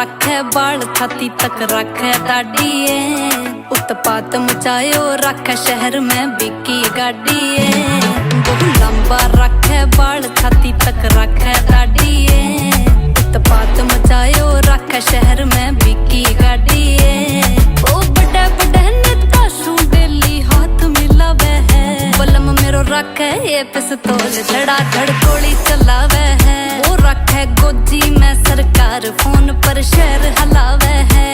रखे बाल छाती तक रखे दाढ़ीए, उत्पात मचायो रखे शहर में बिकी गाड़ीए। बहु लंबा रखे बाल छाती तक रखे दाढ़ीए, उत्पात मचायो रखे शहर में बिकी गाड़ीए। ओ बड़े बड़े नेता शू डेली हाथ मिलावे है, बलम मेरो रखे ये पिस्तौल धड़ा धड़ गोली चलावे है। वो रखे गोजी में सरकार फोन पर शहर हलावे है।